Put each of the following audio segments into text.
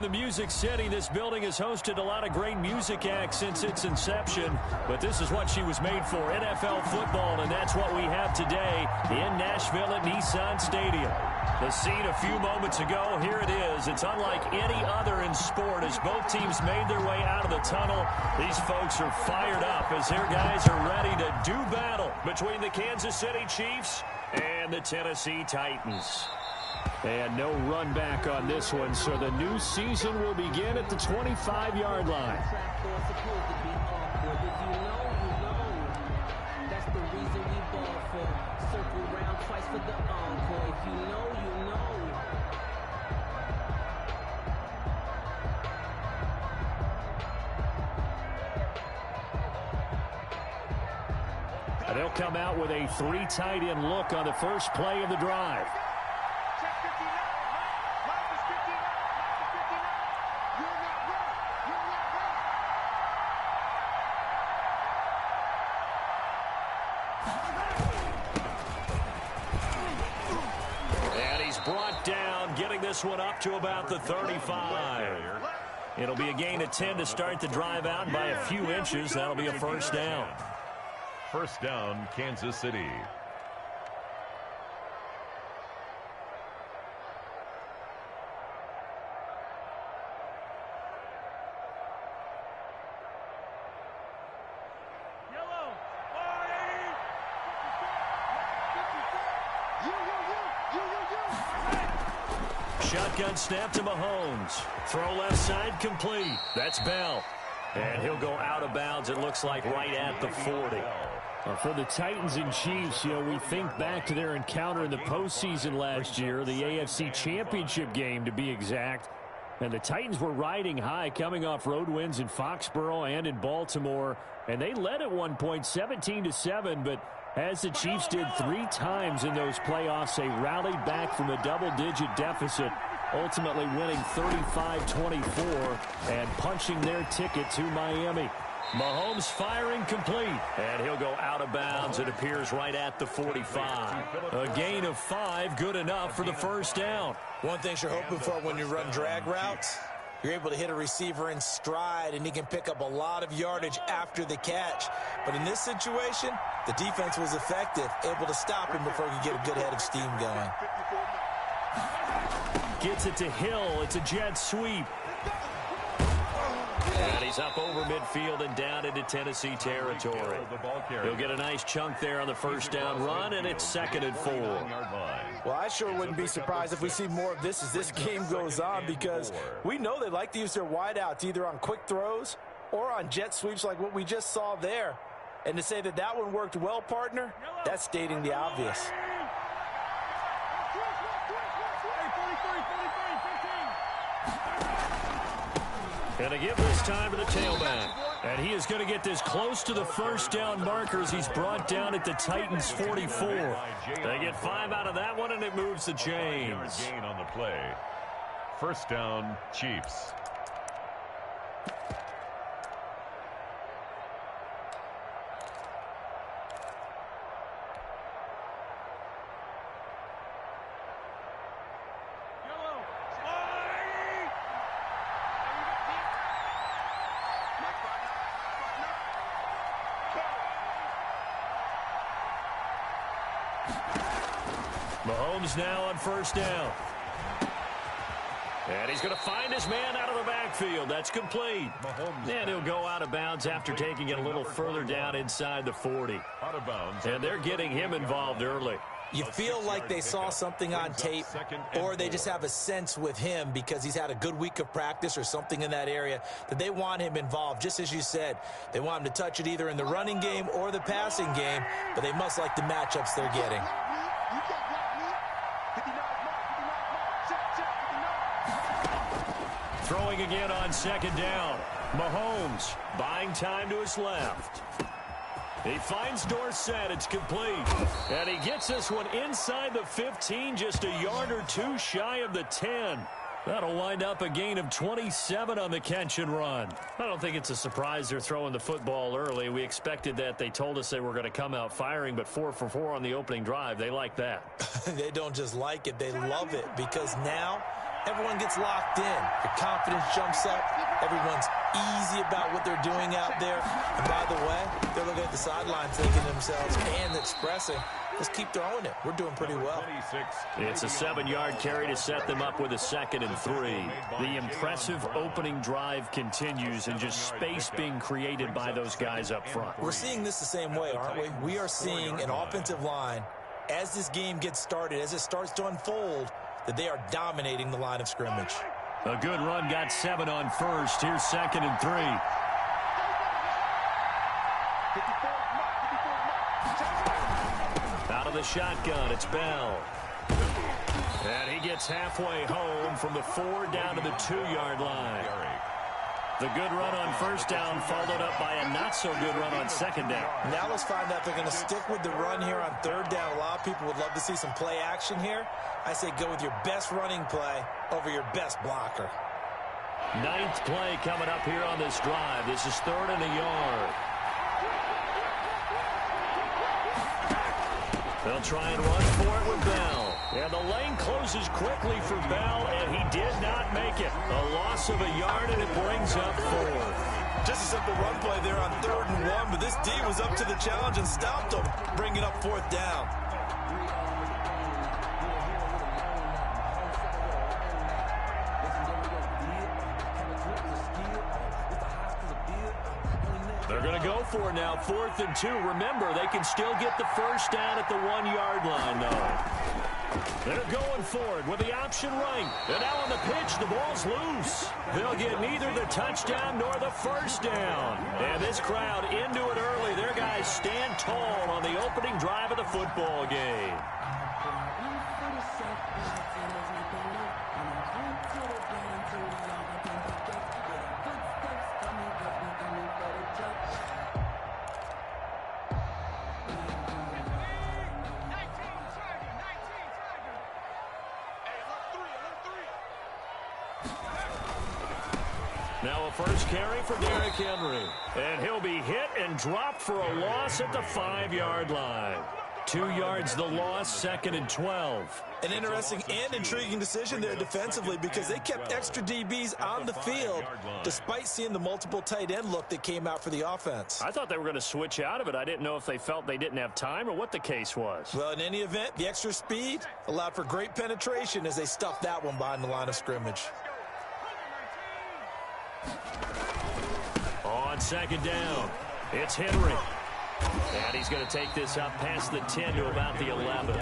The Music City, this building has hosted a lot of great music acts since its inception, but this is what she was made for, NFL football, and that's what we have today in Nashville at Nissan Stadium. The scene a few moments ago, here it is. It's unlike any other in sport as both teams made their way out of the tunnel. These folks are fired up as their guys are ready to do battle between the Kansas City Chiefs and the Tennessee Titans. And no run back on this one, so the new season will begin at the 25-yard line. And they'll come out with a three tight end look on the first play of the drive. Brought down, getting this one up to about the 35. It'll be a gain of 10 to start the drive out, and by a few inches, that'll be a first down. First down, Kansas City. Shotgun snap to Mahomes. Throw left side complete. That's Bell. And he'll go out of bounds, it looks like, right at the 40. For the Titans and Chiefs, we think back to their encounter in the postseason last year, the AFC Championship game to be exact. And the Titans were riding high, coming off road wins in Foxborough and in Baltimore. And they led at one point 17-7, but as the Chiefs did three times in those playoffs, they rallied back from a double-digit deficit, ultimately winning 35-24 and punching their ticket to Miami. Mahomes firing complete, and he'll go out of bounds. It appears right at the 45. A gain of 5, good enough for the first down. One thing you're hoping for when you run drag routes, you're able to hit a receiver in stride, and he can pick up a lot of yardage after the catch. But in this situation, the defense was effective, able to stop him before he could get a good head of steam going. Gets it to Hill. It's a jet sweep. And he's up over midfield and down into Tennessee territory. He'll get a nice chunk there on the first down run, and it's 2nd and 4. Well, I sure wouldn't be surprised if we see more of this as this game goes on, because we know they like to use their wideouts either on quick throws or on jet sweeps like what we just saw there. And to say that that one worked well, partner, that's stating the obvious. And a give this time to the tailback. And he is going to get this close to the first down markers. He's brought down at the Titans' 44. They get 5 out of that one, and it moves the chains. Gain on the play. First down, Chiefs. Mahomes now on first down. And he's going to find his man out of the backfield. That's complete. And he'll go out of bounds after taking it a little further down inside the 40. Out of bounds. And they're getting him involved early. You feel like they saw something on tape, or they just have a sense with him because he's had a good week of practice or something in that area that they want him involved. Just as you said, they want him to touch it either in the running game or the passing game, but they must like the matchups they're getting. Throwing again on second down. Mahomes buying time to his left. He finds Dorsett. It's complete. And he gets this one inside the 15, just a yard or two shy of the 10. That'll wind up a gain of 27 on the catch and run. I don't think it's a surprise they're throwing the football early. We expected that. They told us they were going to come out firing, but 4 for 4 on the opening drive. They like that. They don't just like it. They love it, because now everyone gets locked in. Your confidence jumps up. Everyone's easy about what they're doing out there. And by the way, they're looking at the sideline thinking to themselves and expressing, let's keep throwing it. We're doing pretty well. It's a 7-yard carry to set them up with a 2nd and 3. The impressive opening drive continues and just space being created by those guys up front. We're seeing this the same way, aren't we? We are seeing an offensive line, as this game gets started, as it starts to unfold, that they are dominating the line of scrimmage. A good run got 7 on first. Here's 2nd and 3. Out of the shotgun, it's Bell. And he gets halfway home from the 4 down to the 2-yard line. The good run on first down followed up by a not-so-good run on 2nd down. Now let's find out if they're going to stick with the run here on 3rd down. A lot of people would love to see some play action here. I say go with your best running play over your best blocker. 9th play coming up here on this drive. This is 3rd and a yard. They'll try and run for it with Bell. And the lane closes quickly for Bell, and he did not make it. A loss of a yard, and it brings up 4. Just a simple run play there on 3rd and 1, but this D was up to the challenge and stopped him, bringing up 4th down. They're going to go for it now, 4th and 2. Remember, they can still get the first down at the 1-yard line, though. They're going for it with the option right. And now on the pitch, the ball's loose. They'll get neither the touchdown nor the first down. And this crowd into it early. Their guys stand tall on the opening drive of the football game. Now a first carry for Derrick Henry. And he'll be hit and dropped for a loss at the 5-yard line. 2 yards the loss, 2nd and 12. An interesting and intriguing decision there defensively because they kept extra DBs on the field despite seeing the multiple tight end look that came out for the offense. I thought they were going to switch out of it. I didn't know if they felt they didn't have time or what the case was. Well, in any event, the extra speed allowed for great penetration as they stuffed that one behind the line of scrimmage. On 2nd down, it's Henry. And he's going to take this up past the 10 to about the 11.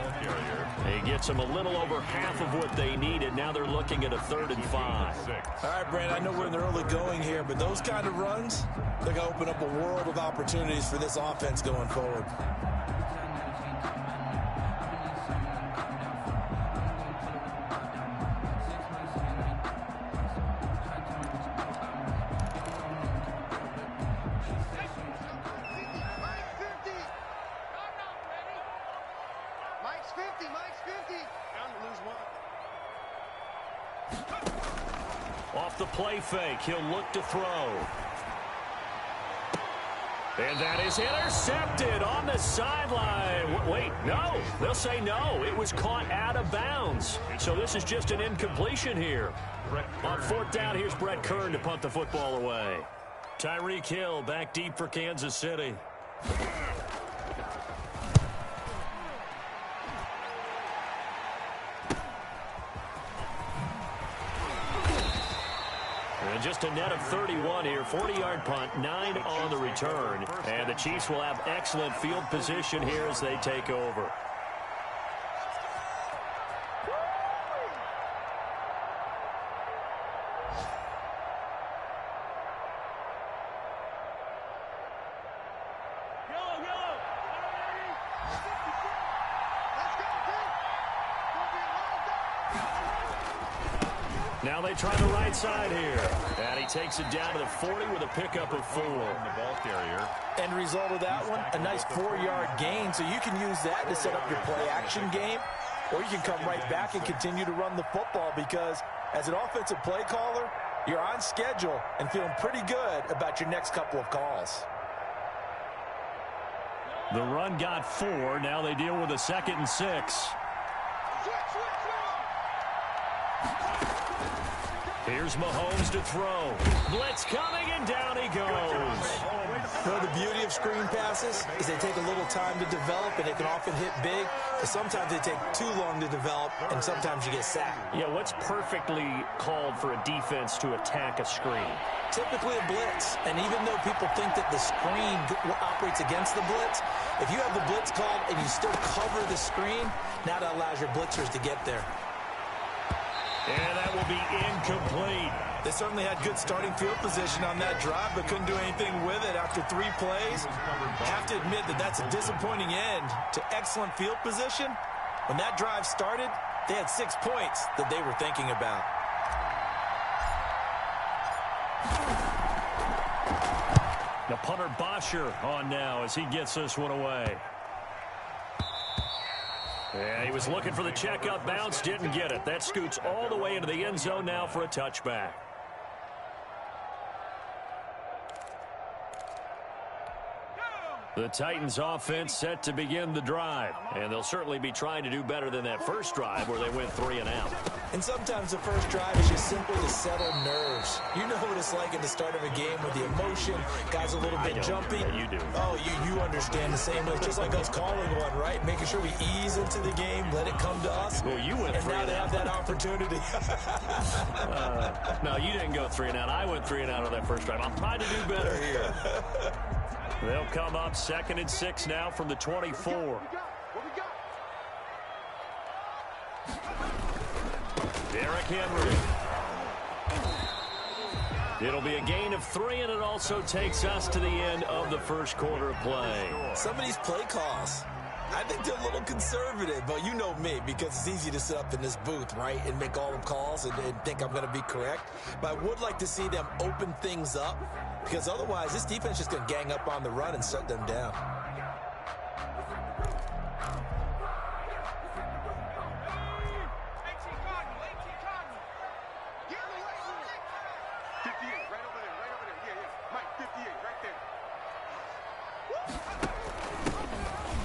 He gets them a little over half of what they needed. Now they're looking at a 3rd and 5. All right, Brandon, I know we're in the early going here, but those kind of runs, they're going to open up a world of opportunities for this offense going forward. Off the play fake, he'll look to throw. And that is intercepted on the sideline. Wait, no. They'll say no. It was caught out of bounds. So this is just an incompletion here. On 4th down, here's Brett Kern to punt the football away. Tyreek Hill back deep for Kansas City. And just a net of 31 here. 40-yard punt, 9 on the return. And the Chiefs will have excellent field position here as they take over. Now they try the right side here. And he takes it down to the 40 with a pickup of 4. The ball carrier. End result of that one, a nice 4-yard gain. So you can use that to set up your play-action game, or you can come right back and continue to run the football because as an offensive play caller, you're on schedule and feeling pretty good about your next couple of calls. The run got 4. Now they deal with a 2nd and 6. Here's Mahomes to throw. Blitz coming, and down he goes. Well, the beauty of screen passes is they take a little time to develop, and they can often hit big, but sometimes they take too long to develop, and sometimes you get sacked. Yeah, what's perfectly called for a defense to attack a screen? Typically a blitz, and even though people think that the screen operates against the blitz, if you have the blitz called and you still cover the screen, now that allows your blitzers to get there. And that will be incomplete. They certainly had good starting field position on that drive, but couldn't do anything with it after 3 plays. Have to admit that that's a disappointing end to excellent field position. When that drive started, they had 6 points that they were thinking about. The punter Bosher on now as he gets this one away. Yeah, he was looking for the checkup bounce, didn't get it. That scoots all the way into the end zone now for a touchback. The Titans offense set to begin the drive, and they'll certainly be trying to do better than that first drive where they went 3 and out. And sometimes the first drive is just simply to settle nerves. You know what it's like at the start of a game with the emotion, guys a little bit jumpy. Yeah, you do. Oh, you understand the same way. Just like us calling one, right? Making sure we ease into the game, let it come to us. Well, you went and 3 now and they out. have that opportunity. No, you didn't go 3 and out. I went 3 and out on that first drive. I'm trying to do better here. They'll come up 2nd and 6 now from the 24. Derrick Henry. It'll be a gain of 3, and it also takes us to the end of the first quarter of play. Some of these play calls, I think they're a little conservative, but you know me, because it's easy to sit up in this booth, right, and make all the calls and think I'm going to be correct. But I would like to see them open things up, because otherwise this defense is just going to gang up on the run and shut them down.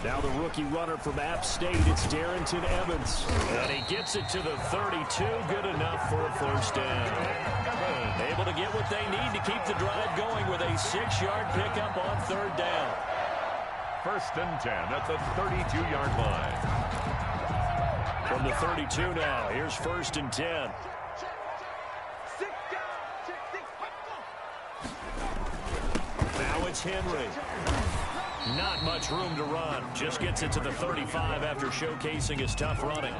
Now the rookie runner from App State, it's Darrynton Evans. And he gets it to the 32, good enough for a first down. Able to get what they need to keep the drive going with a 6-yard pickup on 3rd down. 1st and 10 at the 32-yard line. From the 32 now, here's 1st and 10. Now it's Henry. Not much room to run. Just gets it to the 35 after showcasing his tough running.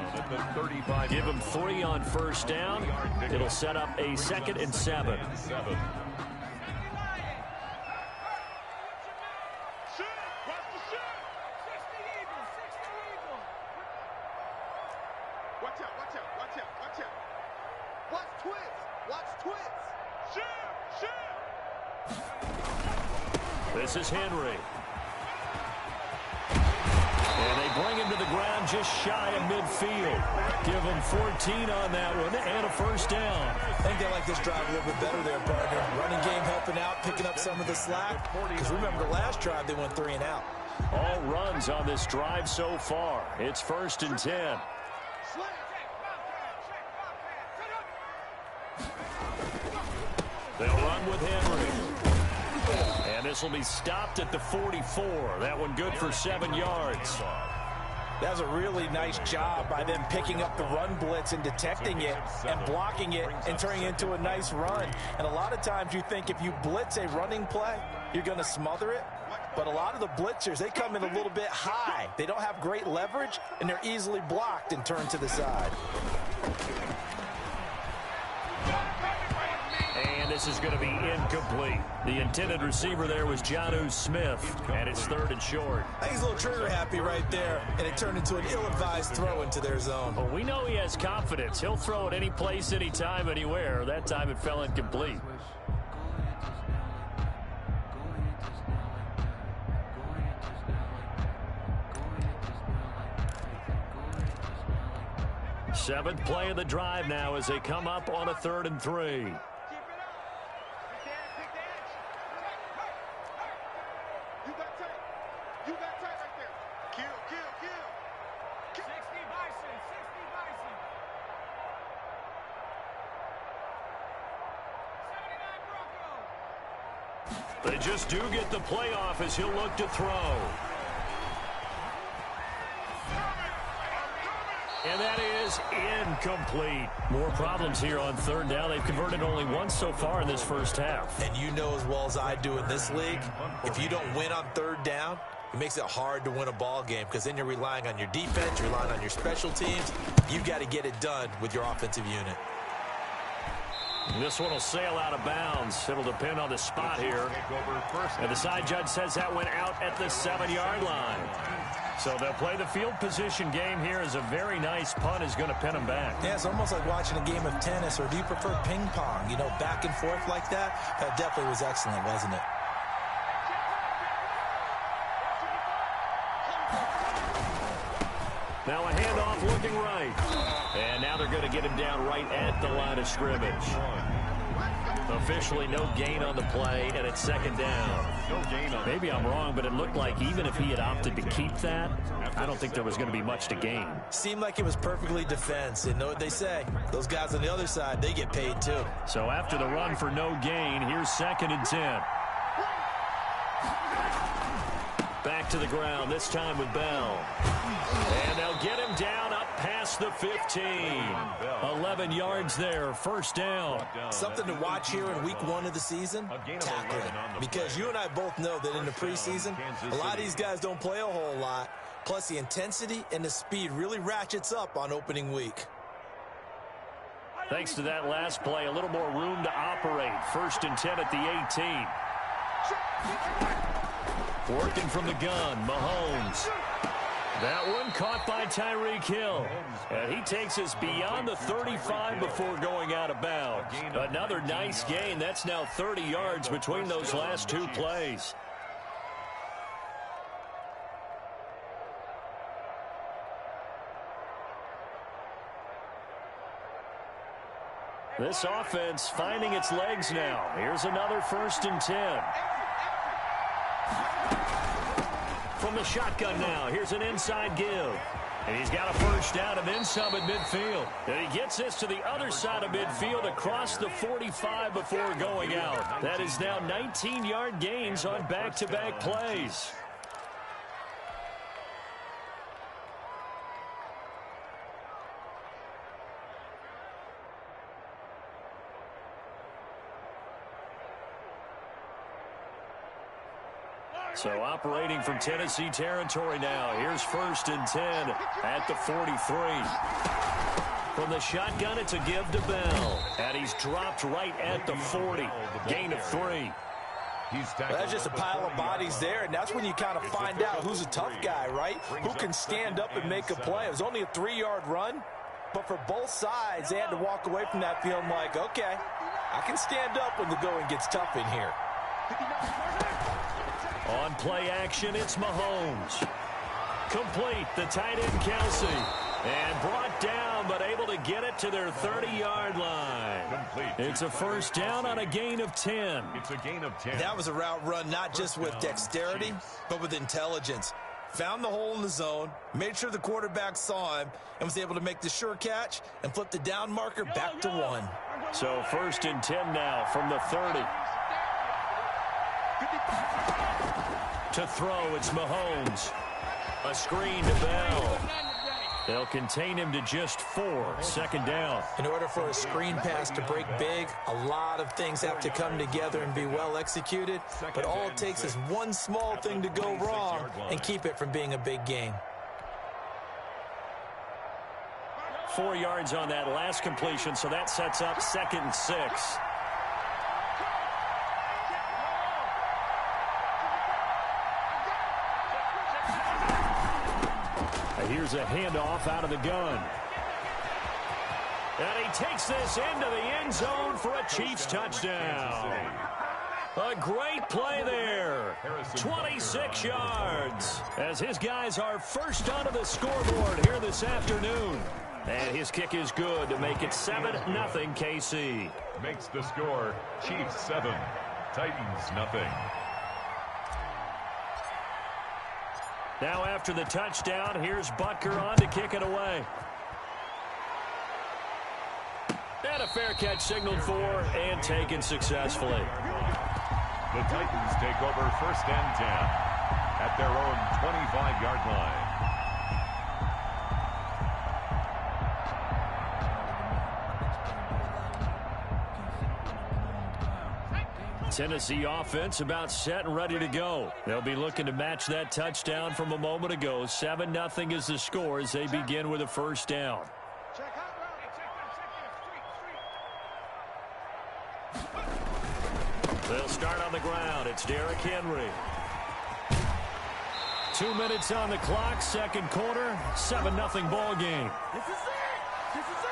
Give him 3 on 1st down. It'll set up a 2nd and 7. This is Henry. And they bring him to the ground just shy of midfield. Give him 14 on that one and a first down. I think they like this drive a little bit better there, partner. Running game helping out, picking up some of the slack. Because remember, the last drive they went 3 and out. All runs on this drive so far. It's 1st and 10. They'll run with Henry. And this will be stopped at the 44. That one good for 7 yards. That was a really nice job by them picking up the run blitz and detecting it and blocking it and turning it into a nice run. And a lot of times you think if you blitz a running play, you're going to smother it. But a lot of the blitzers, they come in a little bit high. They don't have great leverage, and they're easily blocked and turned to the side. And this is going to be incomplete. The intended receiver there was Jonnu Smith, and it's 3rd and short. I think he's a little trigger happy right there, and it turned into an ill-advised throw into their zone. Well, we know he has confidence. He'll throw it any place, anytime, anywhere. That time it fell incomplete. Seventh play of the drive now as they come up on a 3rd and 3. They just do get the playoff as he'll look to throw. And that is incomplete. More problems here on third down. They've converted only once so far in this first half. And you know as well as I do in this league, if you don't win on third down, it makes it hard to win a ball game because then you're relying on your defense, you're relying on your special teams. You've got to get it done with your offensive unit. This one will sail out of bounds. It'll depend on the spot here. And the side judge says that went out at the 7-yard line. So they'll play the field position game here as a very nice punt is going to pin them back. Yeah, it's almost like watching a game of tennis, or do you prefer ping pong? You know, back and forth like that? That definitely was excellent, wasn't it? Now a handoff looking right. And now they're going to get him down right at the line of scrimmage. Officially no gain on the play, and it's second down. Maybe I'm wrong, but it looked like even if he had opted to keep that, I don't think there was going to be much to gain. Seemed like it was perfectly defense. And know what they say? Those guys on the other side, they get paid too. So after the run for no gain, here's 2nd and 10. Back to the ground, this time with Bell. And they'll get him down up past the 15. 11 yards there, first down. Something to watch here in week 1 of the season, tackling. Because you and I both know that in the preseason, a lot of these guys don't play a whole lot. Plus the intensity and the speed really ratchets up on opening week. Thanks to that last play, a little more room to operate. 1st and 10 at the 18. Working from the gun, Mahomes. That one caught by Tyreek Hill. And he takes us beyond the 35 before going out of bounds. Another nice gain. That's now 30 yards between those last 2 plays. This offense finding its legs now. Here's another 1st and 10. From the shotgun now, here's an inside give. And he's got a first down and then some at midfield. And he gets this to the other side of midfield across the 45 before going out. That is now 19-yard gains on back-to-back plays. So operating from Tennessee territory now. Here's 1st and 10 at the 43. From the shotgun, it's a give to Bell. And he's dropped right at the 40. Gain of 3. Well, that's just a pile of bodies there, and that's when you kind of find out who's a tough guy, right? Who can stand up and make a play. It was only a 3-yard run, but for both sides, they had to walk away from that feeling like, okay, I can stand up when the going gets tough in here. On play action, it's Mahomes. Complete, the tight end Kelsey. And brought down, but able to get it to their 30-yard line. It's a first down on a gain of 10. It's a gain of 10. That was a route run not just with dexterity, but with intelligence. Found the hole in the zone, made sure the quarterback saw him, and was able to make the sure catch and flip the down marker back to 1. So 1st and 10 now from the 30. To throw, it's Mahomes. A screen to Bell. They'll contain him to just 4. Second down. In order for a screen pass to break big, a lot of things have to come together and be well executed. But all it takes is one small thing to go wrong and keep it from being a big game. 4 yards on that last completion, so that sets up 2nd and 6. Here's a handoff out of the gun. And he takes this into the end zone for a Chiefs touchdown. A great play there. 26 yards. As his guys are first onto the scoreboard here this afternoon. And his kick is good to make it 7-0 KC. Makes the score Chiefs 7, Titans nothing. Now after the touchdown, here's Butker on to kick it away. And a fair catch signaled for and taken successfully. The Titans take over 1st and 10 at their own 25-yard line. Tennessee offense about set and ready to go. They'll be looking to match that touchdown from a moment ago. 7-0 is the score as they begin with a 1st down. They'll start on the ground. It's Derrick Henry. 2 minutes on the clock, 2nd quarter, 7-0 ball game. This is it. This is it.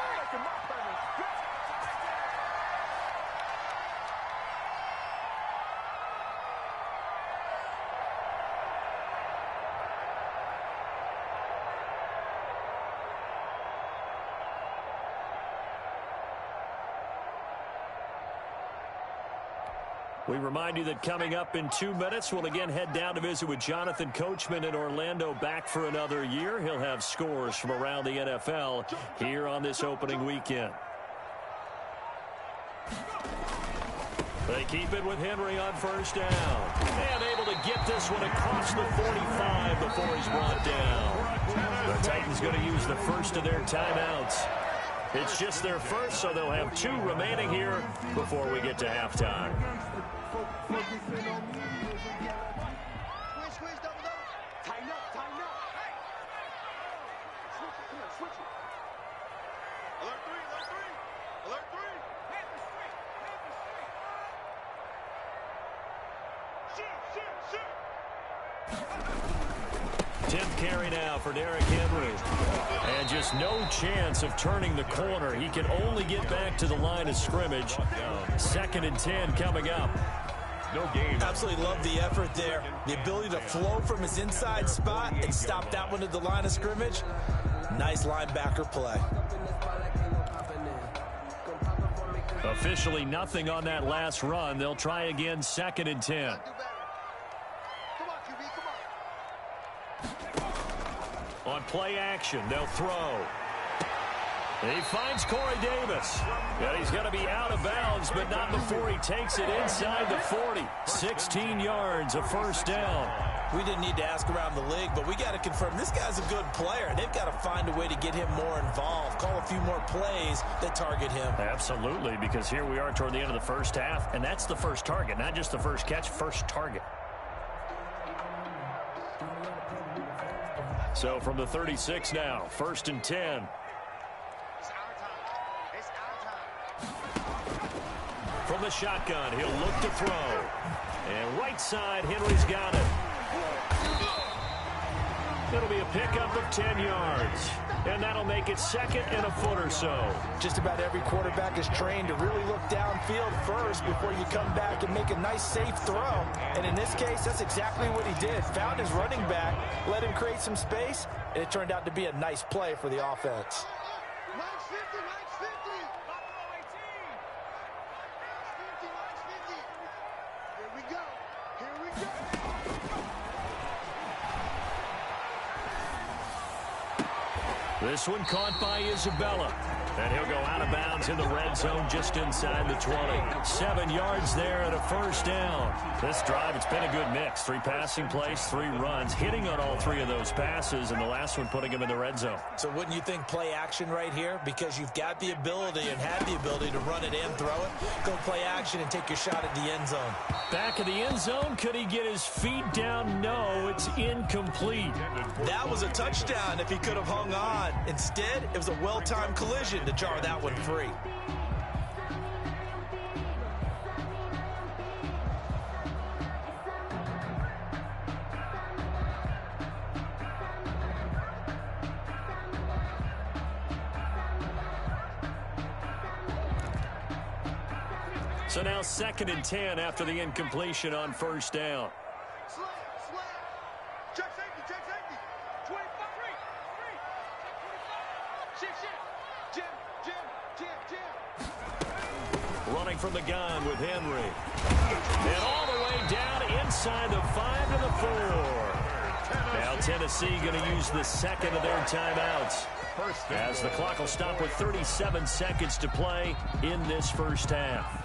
We remind you that coming up in 2 minutes, we'll again head down to visit with Jonathan Coachman in Orlando, back for another year. He'll have scores from around the NFL here on this opening weekend. They keep it with Henry on 1st down. And able to get this one across the 45 before he's brought down. The Titans going to use the first of their timeouts. It's just their first, so they'll have 2 remaining here before we get to halftime. Carry now for Derrick Henry. And just no chance of turning the corner. He can only get back to the line of scrimmage. 2nd and 10 coming up. No game. Absolutely love the effort there. The ability to flow from his inside spot and stop that one at the line of scrimmage. Nice linebacker play. Officially nothing on that last run. They'll try again, 2nd and 10. On play action, they'll throw. He finds Corey Davis. And he's going to be out of bounds, but not before he takes it inside the 40. 16 yards, a 1st down. We didn't need to ask around the league, but we got to confirm this guy's a good player. They've got to find a way to get him more involved, call a few more plays that target him. Absolutely, because here we are toward the end of the 1st half, and that's the first target, not just the first catch, first target. So from the 36 now, 1st and 10. From the shotgun, he'll look to throw. And right side, Henry's got it. It'll be a pickup of 10 yards. And that'll make it 2nd and a foot or so. Just about every quarterback is trained to really look downfield first before you come back and make a nice, safe throw. And in this case, that's exactly what he did. Found his running back, let him create some space, and it turned out to be a nice play for the offense. This one caught by Isabella. And he'll go out of bounds in the red zone just inside the 20. 7 yards there and a 1st down. This drive, it's been a good mix. 3 passing plays, 3 runs, hitting on all 3 of those passes, and the last one putting him in the red zone. So wouldn't you think play action right here? Because you've got the ability and had the ability to run it and throw it. Go play action and take your shot at the end zone. Back of the end zone. Could he get his feet down? No, it's incomplete. That was a touchdown if he could have hung on. Instead, it was a well-timed collision to jar that one free. So now 2nd and 10 after the incompletion on 1st down. Running from the gun with Henry. And all the way down inside the 5 to the 4. Now Tennessee going to use the 2nd of their timeouts, as the clock will stop with 37 seconds to play in this 1st half.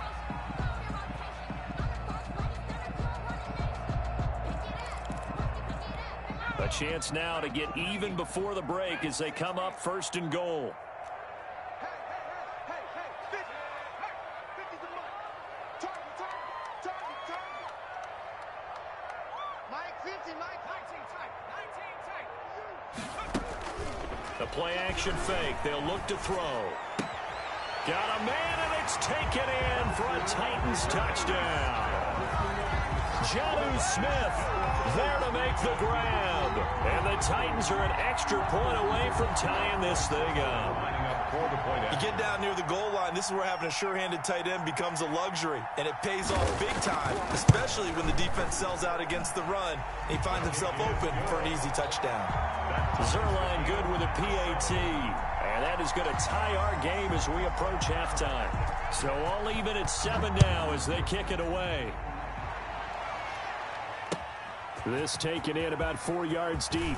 A chance now to get even before the break as they come up 1st and goal. The play-action fake. They'll look to throw. Got a man, and it's taken in for a Titans touchdown. Jonnu Smith there to make the grab. And the Titans are an extra point away from tying this thing up. You get down near the goal line, this is where having a sure-handed tight end becomes a luxury, and it pays off big time, especially when the defense sells out against the run. He finds himself open for an easy touchdown. Zuerlein good with a PAT, and that is going to tie our game as we approach halftime. So all even at 7 now as they kick it away. This taken in about 4 yards deep.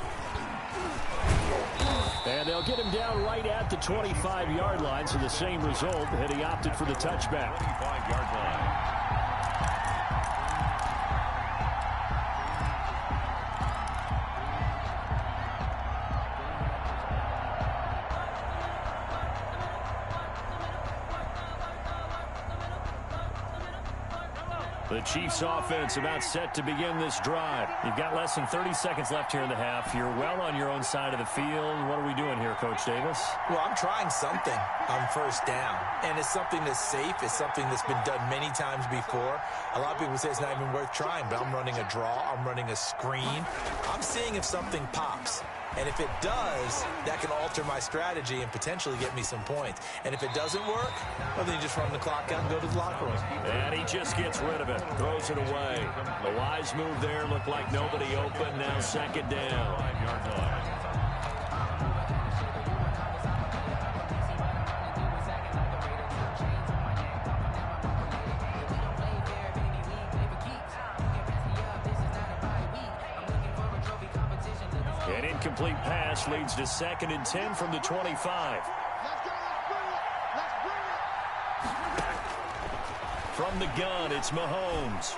And they'll get him down right at the 25-yard line, so the same result, and he opted for the touchback. 25-yard line. The Chiefs offense about set to begin this drive. You've got less than 30 seconds left here in the half. You're well on your own side of the field. What are we doing here, Coach Davis? Well, I'm trying something on 1st down, and it's something that's safe. It's something that's been done many times before. A lot of people say it's not even worth trying, but I'm running a draw. I'm running a screen. I'm seeing if something pops. And if it does, that can alter my strategy and potentially get me some points. And if it doesn't work, well, then you just run the clock out and go to the locker room. And he just gets rid of it, throws it away. A wise move there, looked like nobody open. Now 2nd down. 5-yard line. An incomplete pass leads to 2nd and 10 from the 25. From the gun, it's Mahomes.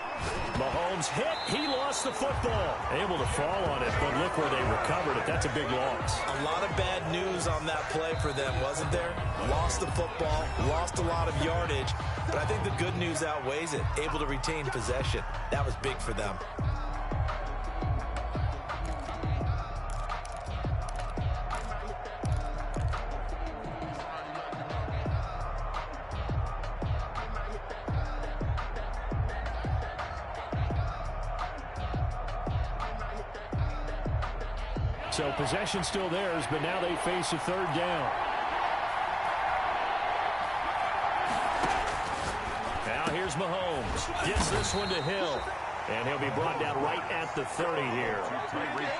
Mahomes hit. He lost the football. Able to fall on it, but look where they recovered it. That's a big loss. A lot of bad news on that play for them, wasn't there? Lost the football, lost a lot of yardage, but I think the good news outweighs it. Able to retain possession. That was big for them. So possession still theirs, but now they face a 3rd down. Now here's Mahomes. Gets this one to Hill. And he'll be brought down right at the 30 here.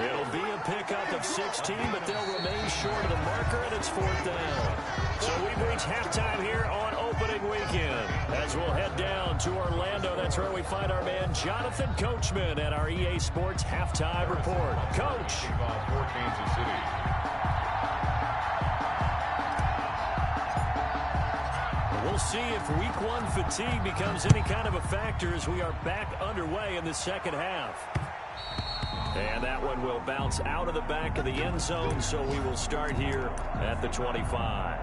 It'll be a pickup of 16, but they'll remain short of the marker, and it's 4th down. So we've reached halftime here on opening weekend. As we'll head down to Orlando, that's where we find our man Jonathan Coachman at our EA Sports Halftime Report. Coach. For Kansas City. We'll see if week 1 fatigue becomes any kind of a factor as we are back underway in the 2nd half. And that one will bounce out of the back of the end zone, so we will start here at the 25.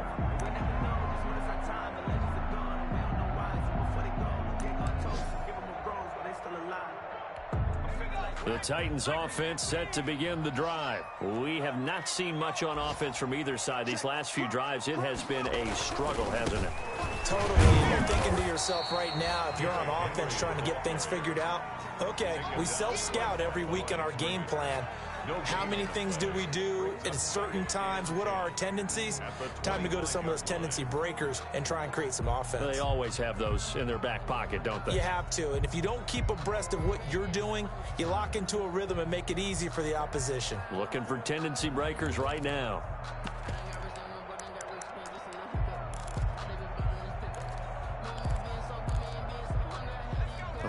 The Titans offense set to begin the drive. We have not seen much on offense from either side. These last few drives, it has been a struggle, hasn't it? Totally. And you're thinking to yourself right now, if you're on offense trying to get things figured out, okay, we self-scout every week in our game plan. How many things do we do at certain times? What are our tendencies? Time to go to some of those tendency breakers and try and create some offense. They always have those in their back pocket, don't they? You have to. And if you don't keep abreast of what you're doing, you lock into a rhythm and make it easy for the opposition. Looking for tendency breakers right now.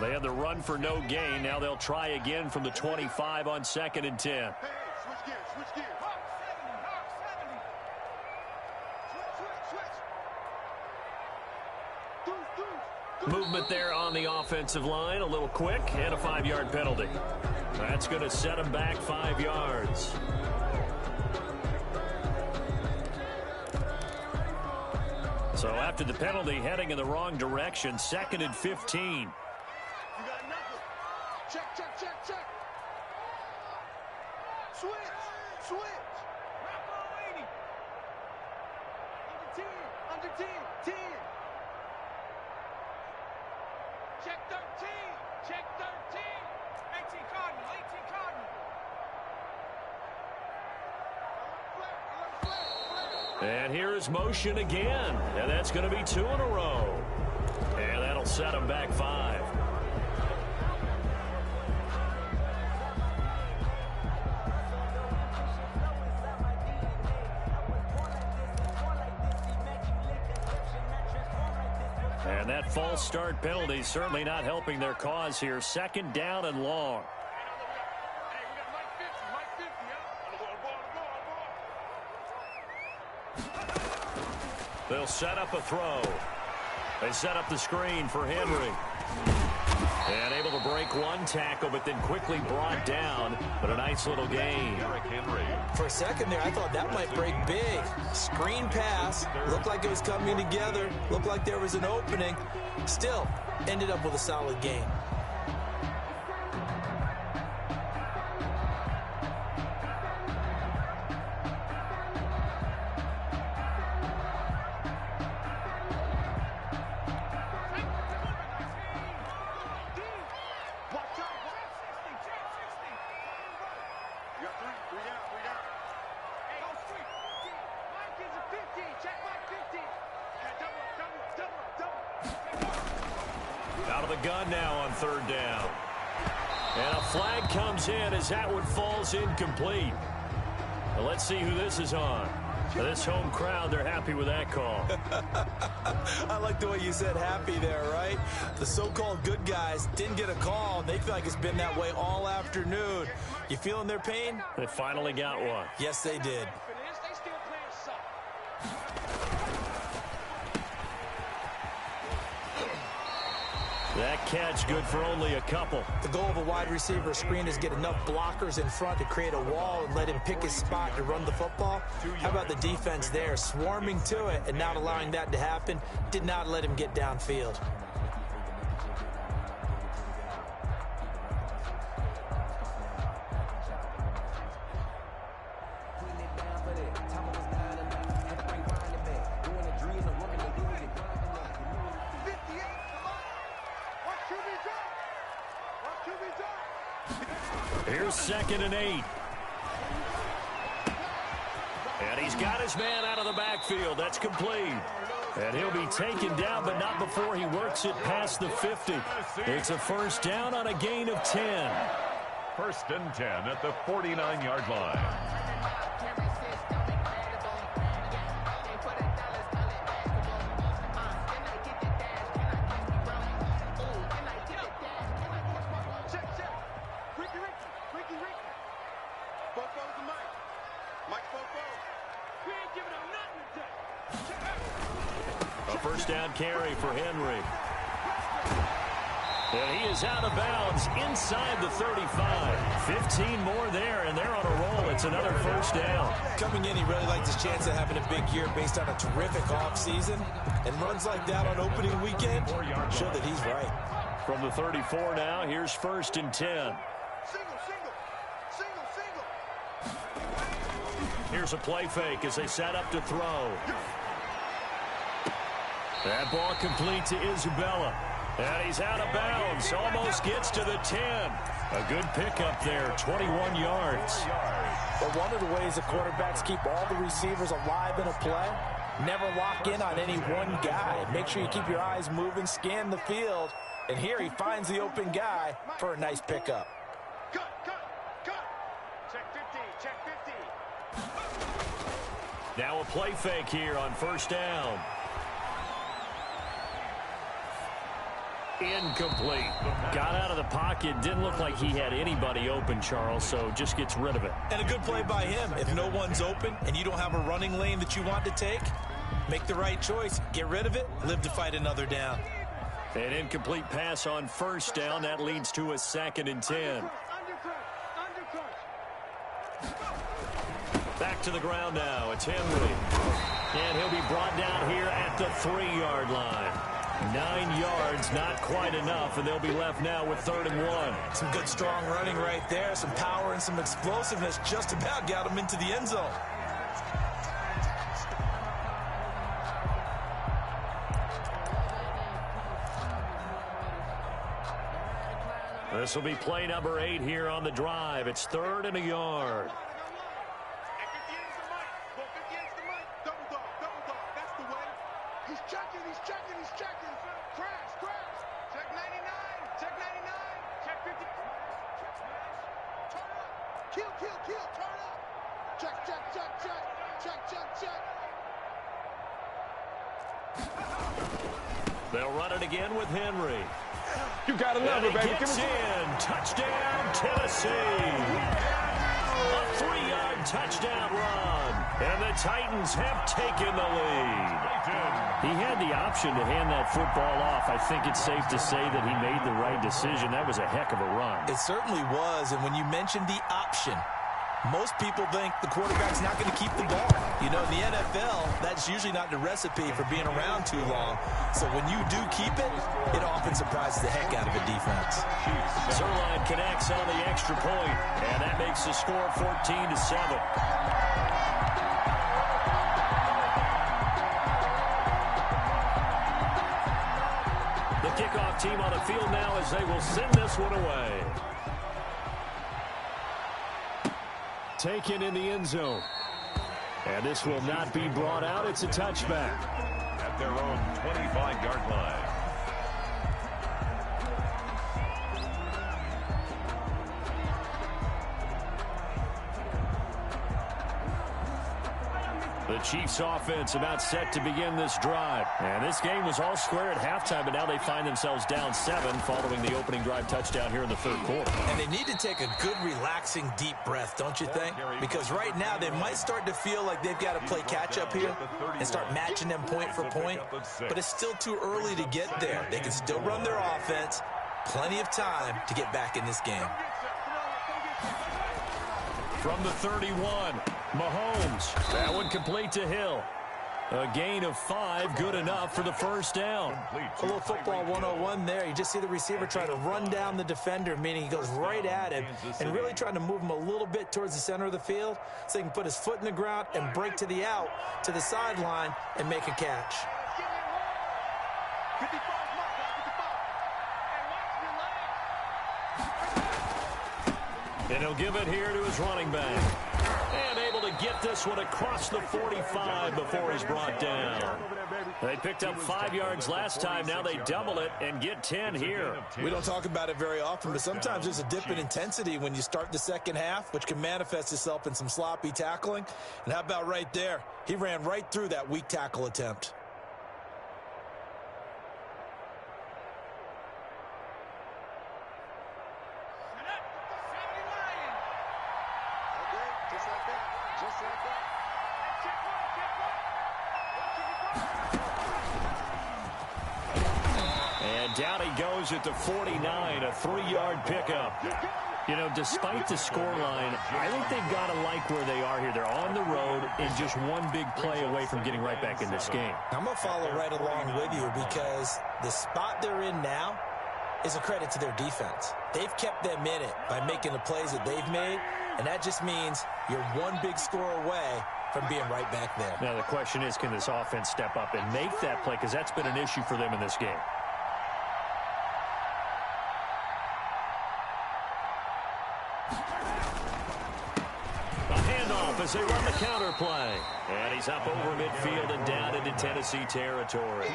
They had the run for no gain. Now they'll try again from the 25 on 2nd and 10. Hey, switch gears, switch gears. Hawk 70, Hawk 70. Switch. Movement there on the offensive line. A little quick and a 5-yard penalty. That's going to set him back 5 yards. So after the penalty, heading in the wrong direction, 2nd and 15. You got nothing. Check, check, check, check. Switch, switch. Wrap on 80. Under 10, 10. Check 13, check 13. 18 Cardinal, 18 Cardinal. And here is motion again. And that's going to be 2 in a row. And that'll set him back 5. And that false start penalty certainly not helping their cause here. 2nd down and long. They'll set up a throw. They set up the screen for Henry. And able to break one tackle, but then quickly brought down. But a nice little gain. For a second there, I thought that might break big. Screen pass. Looked like it was coming together. Looked like there was an opening. Still, ended up with a solid gain. Out of the gun now on 3rd down. And a flag comes in as that one falls incomplete. Well, let's see who this is on. This home crowd, they're happy with that call. I like the way you said happy there, right? The so-called good guys didn't get a call, and they feel like it's been that way all afternoon. You feeling their pain? They finally got one. Yes, they did. That catch good for only a couple. The goal of a wide receiver screen is get enough blockers in front to create a wall and let him pick his spot to run the football. How about the defense there, swarming to it and not allowing that to happen? Did not let him get downfield. Here's 2nd and 8. And he's got his man out of the backfield. That's complete. And he'll be taken down, but not before he works it past the 50. It's a 1st down on a gain of 10. 1st and 10 at the 49-yard line. A 1st down carry for Henry. And he is out of bounds inside the 35. 15 more there, and they're on a roll. It's another 1st down. Coming in, he really liked his chance of having a big year based on a terrific offseason. And runs like that on opening weekend show that he's right. From the 34 now, here's 1st and 10. Here's a play fake as they set up to throw. That ball complete to Isabella. And he's out of bounds. Almost gets to the 10. A good pickup there, 21 yards. But one of the ways the quarterbacks keep all the receivers alive in a play, never lock in on any one guy. Make sure you keep your eyes moving, scan the field. And here he finds the open guy for a nice pickup. Now a play fake here on 1st down. Incomplete. Got out of the pocket. Didn't look like he had anybody open, Charles, so just gets rid of it. And a good play by him. If no one's open and you don't have a running lane that you want to take, make the right choice. Get rid of it. Live to fight another down. An incomplete pass on 1st down. That leads to a 2nd and 10. to the ground now. It's Henry. And he'll be brought down here at the 3-yard line. 9 yards, not quite enough, and they'll be left now with 3rd and 1. Some good, strong running right there. Some power and some explosiveness just about got him into the end zone. This will be play number 8 here on the drive. It's 3rd and a yard. He's checking. Crash. Check 99. Check 99. Check 50. Turn up. Kill. Turn up. Check. They'll run it again with Henry. You got to love it, baby. Gets in. Touchdown, Tennessee. A 3-yard touchdown run. And the Titans have taken the lead. He had the option to hand that football off. I think it's safe to say that he made the right decision. That was a heck of a run. It certainly was, and when you mentioned the option, most people think the quarterback's not going to keep the ball. You know, in the NFL, that's usually not the recipe for being around too long. So when you do keep it, it often surprises the heck out of a defense. Zuerlein connects on the extra point, and that makes the score 14-7. The kickoff team on the field now as they will send this one away. Taken in the end zone. And this will not be brought out. It's a touchback. At their own 25-yard line. The Chiefs offense about set to begin this drive. And this game was all square at halftime, but now they find themselves down 7 following the opening drive touchdown here in the 3rd quarter. And they need to take a good, relaxing, deep breath, don't you think? Because right now they might start to feel like they've got to play catch-up here and start matching them point for point. But it's still too early to get there. They can still run their offense. Plenty of time to get back in this game. From the 31, Mahomes. That one complete to Hill. A gain of 5, good enough for the first down. A little football 101 there. You just see the receiver try to run down the defender, meaning he goes right at him and really trying to move him a little bit towards the center of the field so he can put his foot in the ground and break to the out, to the sideline, and make a catch. 55. And he'll give it here to his running back. And able to get this one across the 45 before he's brought down. They picked up 5 yards last time. Now they double it and get 10 here. We don't talk about it very often, but sometimes there's a dip in intensity when you start the second half, which can manifest itself in some sloppy tackling. And how about right there? He ran right through that weak tackle attempt. Down he goes at the 49, a 3-yard pickup. You know, despite the scoreline, I think they've got to like where they are here. They're on the road and just one big play away from getting right back in this game. I'm going to follow right along with you because the spot they're in now is a credit to their defense. They've kept them in it by making the plays that they've made, and that just means you're one big score away from being right back there. Now the question is, can this offense step up and make that play? Because that's been an issue for them in this game. As they run the counter play. And he's up over midfield and down into Tennessee territory.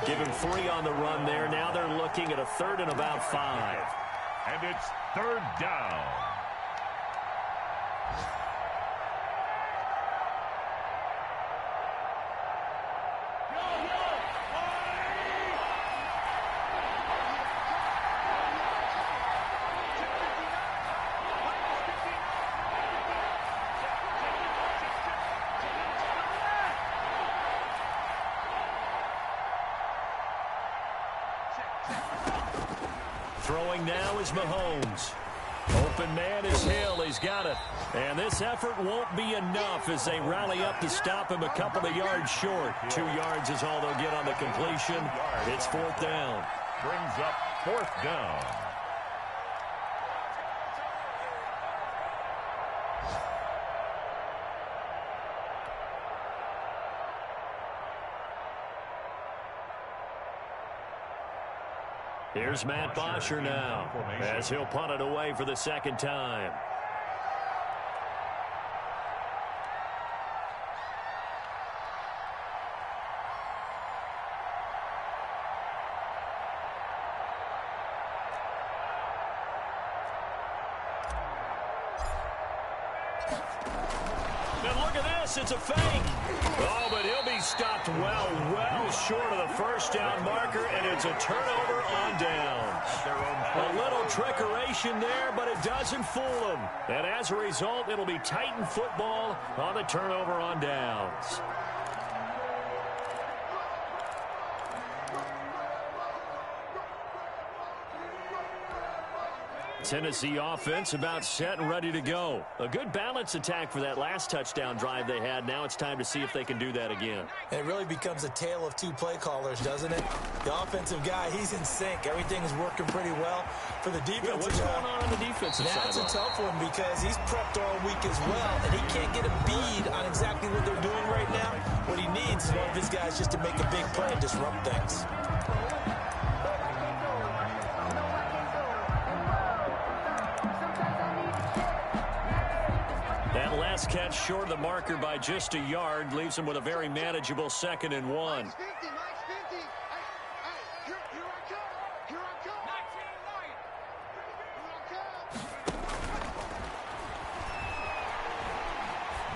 Give him 3 on the run there. Now they're looking at a 3rd and about 5. And it's 3rd down. Throwing now is Mahomes. open man is Hill. He's got it. And this effort won't be enough as they rally up to stop him a couple of yards short. 2 yards is all they'll get on the completion. It's 4th down. Brings up 4th down. Here's Matt Bosher now as he'll punt it away for the 2nd time. And look at this, it's a fake. Oh, but he'll be stopped well short of the 1st down marker, and it's a turnover on downs. A little trickeration there, but it doesn't fool them. And as a result, it'll be Titan football on the turnover on downs. Tennessee offense about set and ready to go. A good balance attack for that last touchdown drive they had. Now it's time to see if they can do that again. It really becomes a tale of 2 play callers, doesn't it? The offensive guy, he's in sync. Everything is working pretty well. For the defensive what's going on the defensive side? That's a tough one because he's prepped all week as well, and he can't get a bead on exactly what they're doing right now. What he needs is one of his guys just to make a big play and disrupt things. Catch short of the marker by just a yard leaves him with a very manageable 2nd and 1.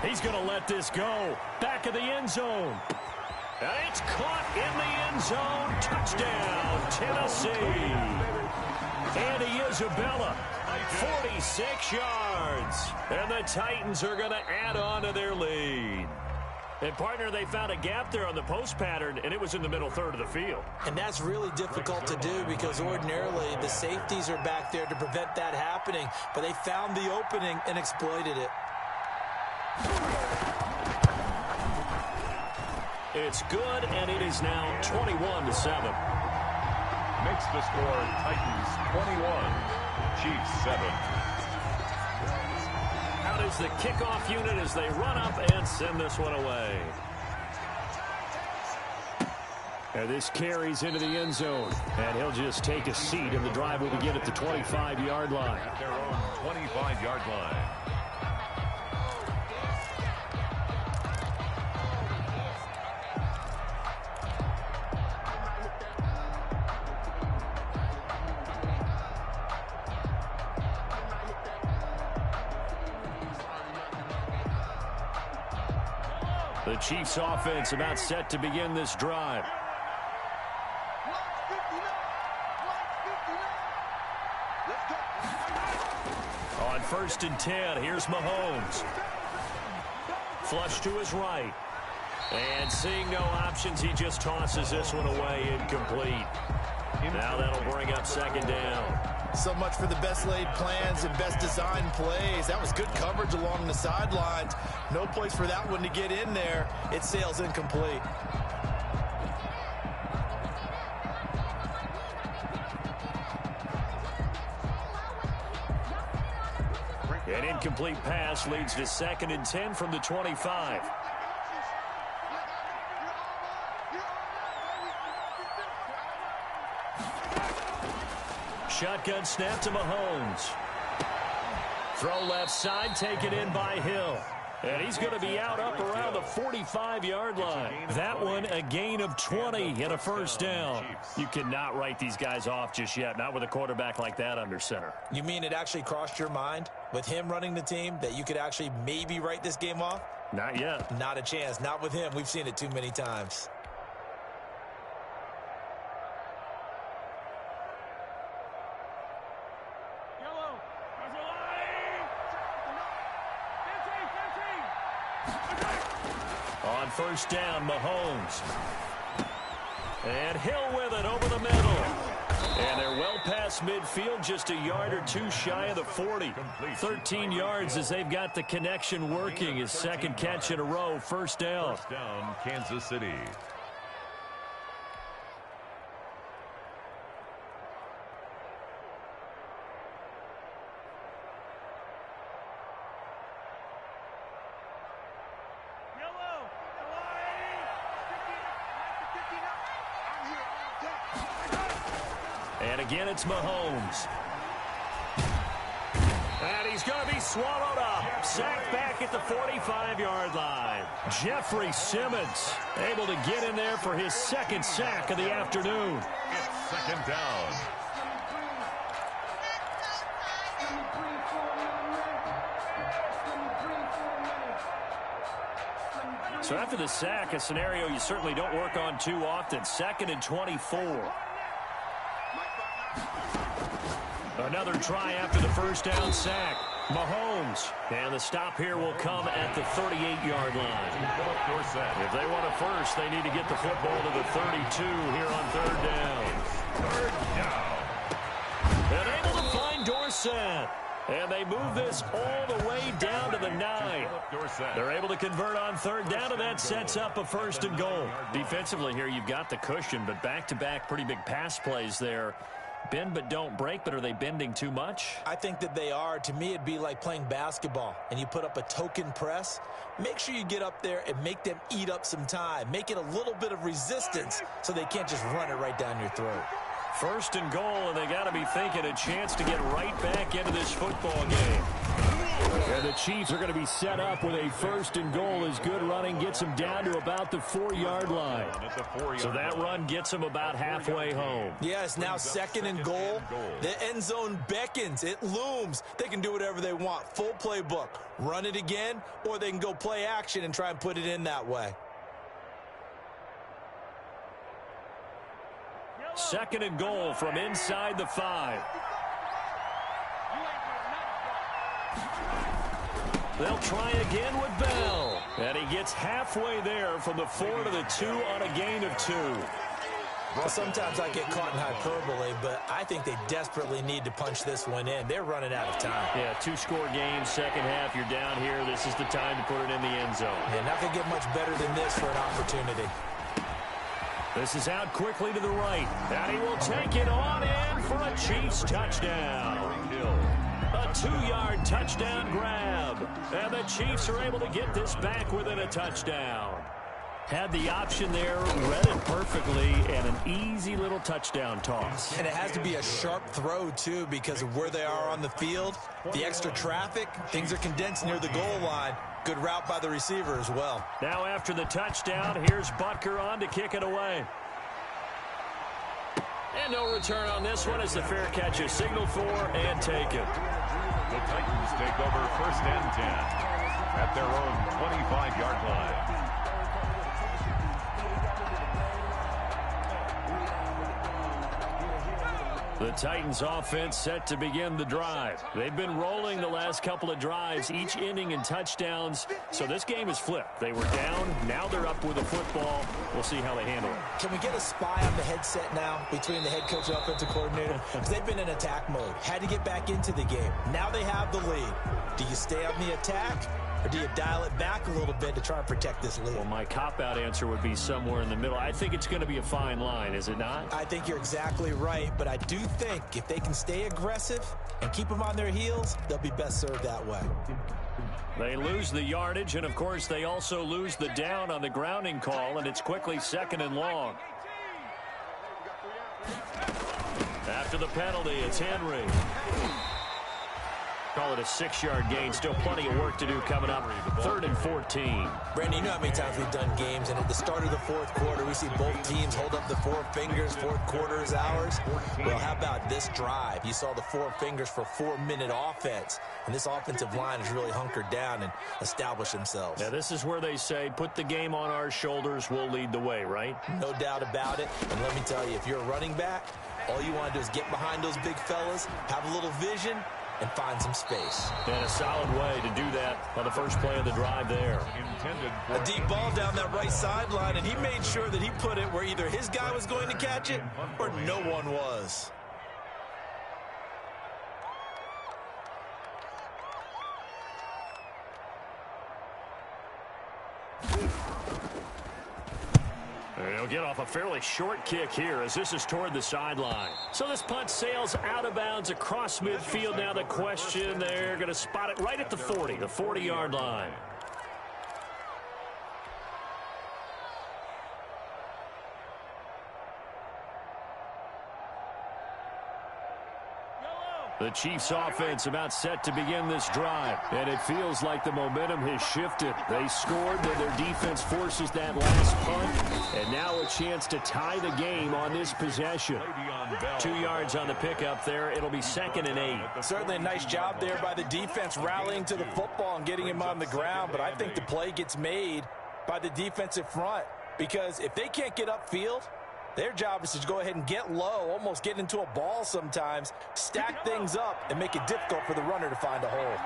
He's going to let this go. Back of the end zone. And it's caught in the end zone. Touchdown, Tennessee. Andy Isabella. 46 yards. And the Titans are going to add on to their lead. And, partner, they found a gap there on the post pattern, and it was in the middle 3rd of the field. And that's really difficult to do because ordinarily the safeties are back there to prevent that happening. But they found the opening and exploited it. It's good, and it is now 21-7. Makes the score Titans 21, Chiefs 7. Out is the kickoff unit as they run up and send this one away. And this carries into the end zone. And he'll just take a seat, and the drive will begin at the 25-yard line. At their own 25-yard line. The Chiefs offense about set to begin this drive. On 1st and 10, here's Mahomes. Flush to his right. And seeing no options, he just tosses this one away incomplete. Now that'll bring up 2nd down. So much for the best laid plans and best design plays. That was good coverage along the sidelines. No place for that one to get in there. It sails incomplete. An incomplete pass leads to 2nd and 10 from the 25. Shotgun snap to Mahomes. Throw left side, taken in by Hill. And he's going to be out up around the 45-yard line. That one, a gain of 20 and a 1st down. You cannot write these guys off just yet, not with a quarterback like that under center. You mean it actually crossed your mind with him running the team that you could actually maybe write this game off? Not yet. Not a chance. Not with him. We've seen it too many times. On 1st down, Mahomes. And Hill with it over the middle. And they're well past midfield, just a yard or two shy of the 40. 13 yards as they've got the connection working. His second catch in a row, first down. First down, Kansas City. And again, it's Mahomes. And he's going to be swallowed up. Sacked back at the 45-yard line. Jeffrey Simmons able to get in there for his second sack of the afternoon. It's second down. So after the sack, a scenario you certainly don't work on too often. Second and 24. Another try after the first down sack. Mahomes. And the stop here will come at the 38-yard line. If they want a first, they need to get the football to the 32 here on third down. Third down. And able to find Dorsett. And they move this all the way down to the 9. They're able to convert on third down, and that sets up a first and goal. Defensively here, you've got the cushion, but back-to-back pretty big pass plays there. Bend but don't break, but are they bending too much? I think that they are. To me, it'd be like playing basketball, and you put up a token press. Make sure you get up there and make them eat up some time. Make it a little bit of resistance so they can't just run it right down your throat. First and goal, and they got to be thinking a chance to get right back into this football game. And the Chiefs are going to be set up with a first and goal as good running gets them down to about the 4-yard line. So that run gets them about halfway home. Yes, now second and goal. The end zone beckons. It looms. They can do whatever they want. Full playbook. Run it again, or they can go play action and try and put it in that way. Second and goal from inside the 5. They'll try again with Bell. And he gets halfway there from the 4 to the 2 on a gain of 2. Well, sometimes I get caught in hyperbole, but I think they desperately need to punch this one in. They're running out of time. Yeah, 2-score game, second half. You're down here. This is the time to put it in the end zone. Yeah, not going to get much better than this for an opportunity. This is out quickly to the right. And he will take it on in for a Chiefs touchdown. A 2-yard touchdown grab. And the Chiefs are able to get this back within a touchdown. Had the option there, read it perfectly, and an easy little touchdown toss. And it has to be a sharp throw, too, because of where they are on the field. The extra traffic, things are condensed near the goal line. Good route by the receiver as well. Now after the touchdown, here's Butker on to kick it away. And no return on this one as the fair catch is signaled for and taken. The Titans take over first and 10 at their own 25-yard line. The Titans offense set to begin the drive. They've been rolling the last couple of drives, each ending in touchdowns. So this game is flipped. They were down. Now they're up with the football. We'll see how they handle it. Can we get a spy on the headset now between the head coach and offensive coordinator? Because they've been in attack mode. Had to get back into the game. Now they have the lead. Do you stay on the attack? Or do you dial it back a little bit to try and protect this lead? Well, my cop-out answer would be somewhere in the middle. I think it's going to be a fine line, is it not? I think you're exactly right, but I do think if they can stay aggressive and keep them on their heels, they'll be best served that way. They lose the yardage, and, of course, they also lose the down on the grounding call, and it's quickly second and long. After the penalty, it's Henry. Call it a 6-yard gain. Still plenty of work to do coming up. 3rd and 14. Brandon, you know how many times we've done games, and at the start of the fourth quarter, we see both teams hold up the 4 fingers. Fourth quarter is ours. Well, how about this drive? You saw the 4 fingers for 4-minute offense, and this offensive line has really hunkered down and established themselves. Yeah, this is where they say, put the game on our shoulders, we'll lead the way, right? No doubt about it. And let me tell you, if you're a running back, all you want to do is get behind those big fellas, have a little vision, and find some space. And a solid way to do that on the first play of the drive there. A deep ball down that right sideline, and he made sure that he put it where either his guy was going to catch it or no one was. He'll get off a fairly short kick here as this is toward the sideline. So this punt sails out of bounds across midfield. Now the question, they're going to spot it right at the 40, the 40-yard line. The Chiefs offense about set to begin this drive, and it feels like the momentum has shifted. They scored, then their defense forces that last punt, and now a chance to tie the game on this possession. 2 yards on the pickup there. It'll be 2nd and 8. Certainly a nice job there by the defense rallying to the football and getting him on the ground, but I think the play gets made by the defensive front because if they can't get upfield, their job is to go ahead and get low, almost get into a ball sometimes, stack things up, and make it difficult for the runner to find a hole.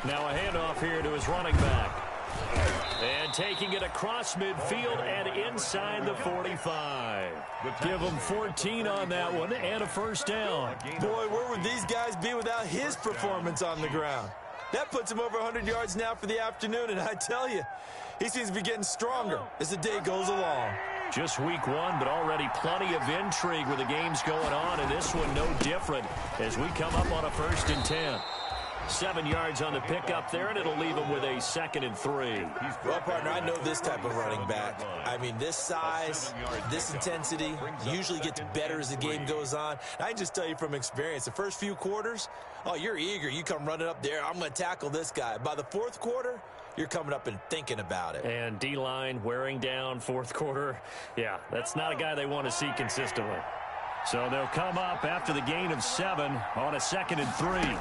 Now a handoff here to his running back. And taking it across midfield and inside the 45. Give him 14 on that one and a first down. Boy, where would these guys be without his performance on the ground? That puts him over 100 yards now for the afternoon, and I tell you, he seems to be getting stronger as the day goes along. Just week 1, but already plenty of intrigue with the games going on, and this one no different as we come up on a 1st and 10. 7 yards on the pickup there, and it'll leave him with a 2nd and 3. Well, partner, I know this type of running back. I mean, this size, this intensity usually gets better as the game goes on. I can just tell you from experience, the first few quarters, oh, you're eager. You come running up there, I'm going to tackle this guy. By the 4th quarter, you're coming up and thinking about it. And D-line wearing down 4th quarter. Yeah, that's not a guy they want to see consistently. So they'll come up after the gain of 7 on a 2nd and 3.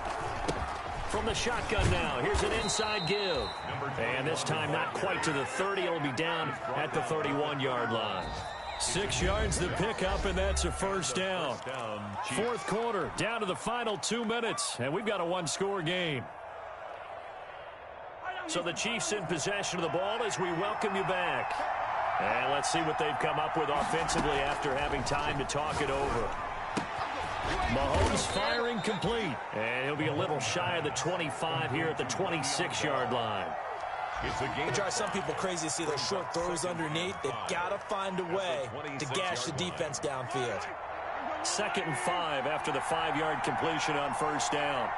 From the shotgun now, here's an inside give. And this time not quite to the 30. It'll be down at the 31-yard line. 6 yards the pickup, and that's a first down. 4th quarter, down to the final 2 minutes, and we've got a 1-score game. So the Chiefs in possession of the ball as we welcome you back. And let's see what they've come up with offensively after having time to talk it over. Mahomes firing complete, and he'll be a little shy of the 25 here at the 26-yard line. It drives some people crazy to see those short throws underneath. They've got to find a way to gash the defense downfield. 2nd and 5 after the 5-yard completion on first down.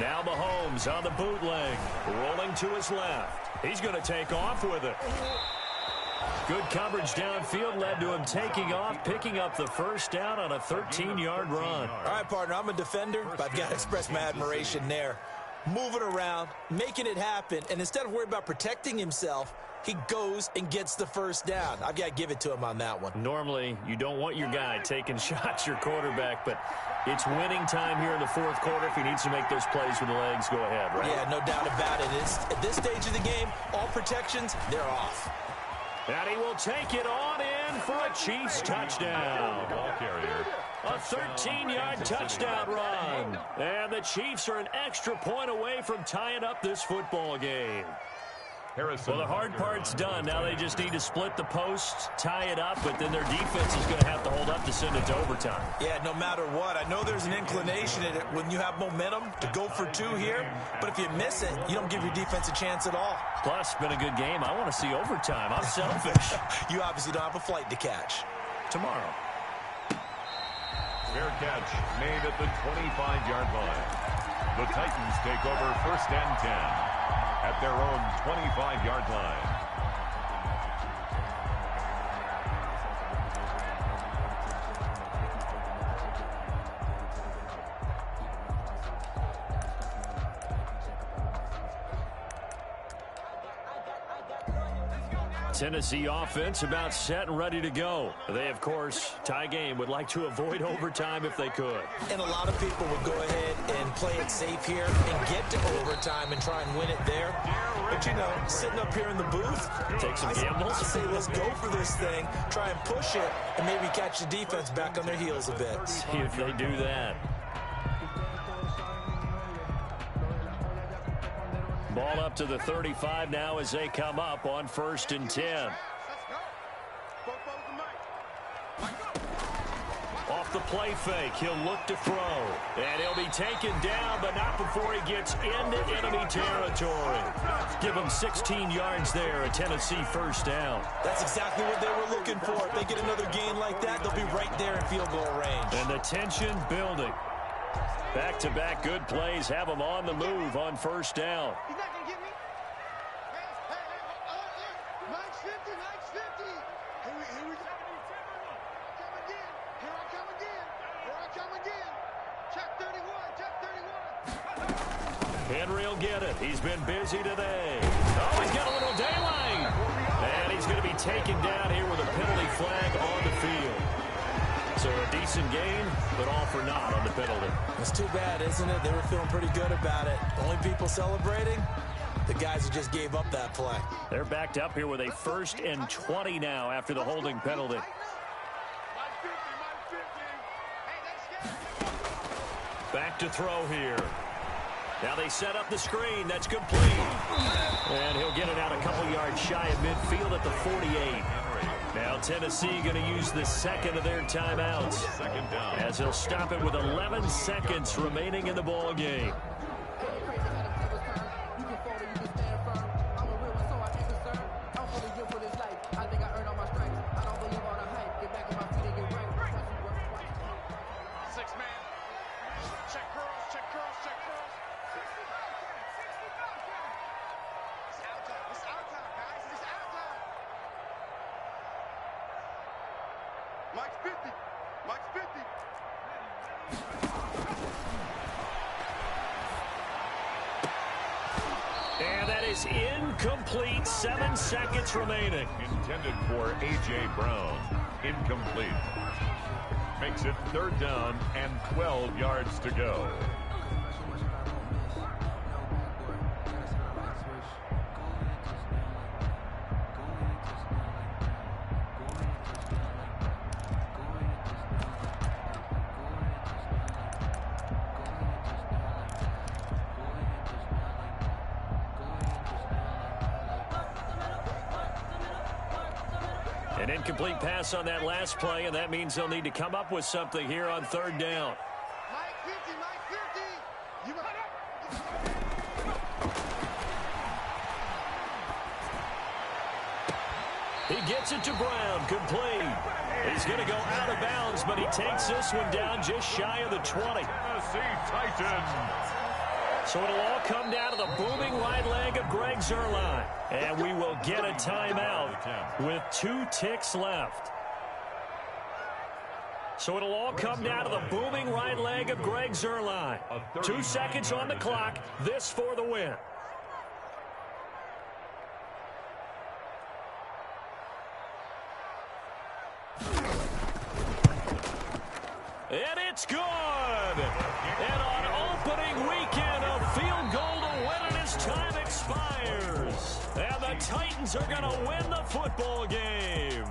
Now Mahomes on the bootleg, rolling to his left. He's going to take off with it. Good coverage downfield led to him taking off, picking up the first down on a 13-yard run. All right, partner, I'm a defender, but I've got to express my admiration there. Moving around, making it happen, and instead of worrying about protecting himself, he goes and gets the first down. I've got to give it to him on that one. Normally, you don't want your guy taking shots, your quarterback, but it's winning time here in the 4th quarter. If he needs to make those plays with the legs, go ahead, right? Yeah, no doubt about it. At this stage of the game, all protections, they're off. And he will take it on in for a Chiefs touchdown. Ball carrier. A 13-yard touchdown run. And the Chiefs are an extra point away from tying up this football game. Well, the hard part's done. Now they just need to split the post, tie it up, but then their defense is going to have to hold up to send it to overtime. Yeah, no matter what. I know there's an inclination in it when you have momentum to go for 2 here, but if you miss it, you don't give your defense a chance at all. Plus, been a good game. I want to see overtime. I'm selfish. You obviously don't have a flight to catch. Tomorrow. Fair catch made at the 25-yard line. The Titans take over 1st and 10 at their own 25-yard line. Tennessee offense about set and ready to go. They, of course, tie game, would like to avoid overtime if they could. And a lot of people would go ahead and play it safe here and get to overtime and try and win it there. But, you know, sitting up here in the booth, take some gambles. I say let's go for this thing, try and push it, and maybe catch the defense back on their heels a bit. See if they do that. Ball up to the 35 now as they come up on 1st and 10. Off the play fake, he'll look to throw. And he'll be taken down, but not before he gets into enemy territory. Give him 16 yards there, a Tennessee first down. That's exactly what they were looking for. If they get another gain like that, they'll be right there in field goal range. And the tension building. Back-to-back good plays have them on the move on 1st down. He's not going to get me. Hey, Mike's 50, Mike's 50. Here we go. Come again. Here I come again. Here I come again. Check 31, check 31. Henry will get it. He's been busy today. Oh, he's got a little daylight. And he's going to be taken down here with a penalty flag on the field. So a decent gain, but all for naught on the penalty. It's too bad, isn't it? They were feeling pretty good about it. The only people celebrating, the guys who just gave up that play. They're backed up here with a 1st and 20 now after the holding penalty. Back to throw here. Now they set up the screen. That's complete. And he'll get it out a couple yards shy of midfield at the 48. Now Tennessee going to use the second of their timeouts as he'll stop it with 11 seconds remaining in the ball game. Mike's 50. Mike's 50. And that is incomplete. 7 seconds remaining. Intended for A.J. Brown. Incomplete. Makes it 3rd down and 12 yards to go. An incomplete pass on that last play, and that means they'll need to come up with something here on 3rd down. Mike 50, Mike 50. You He gets it to Brown, complete. He's going to go out of bounds, but he takes this one down just shy of the 20. Tennessee Titans. So it'll all come down to the booming right leg of Greg Zuerlein. And we will get a timeout with 2 ticks left. So it'll all come down to the booming right leg of Greg Zuerlein. 2 seconds on the clock. This for the win. And it's good. And on opening weekend, a field goal to win it as time expires. And the Titans are going to win the football game.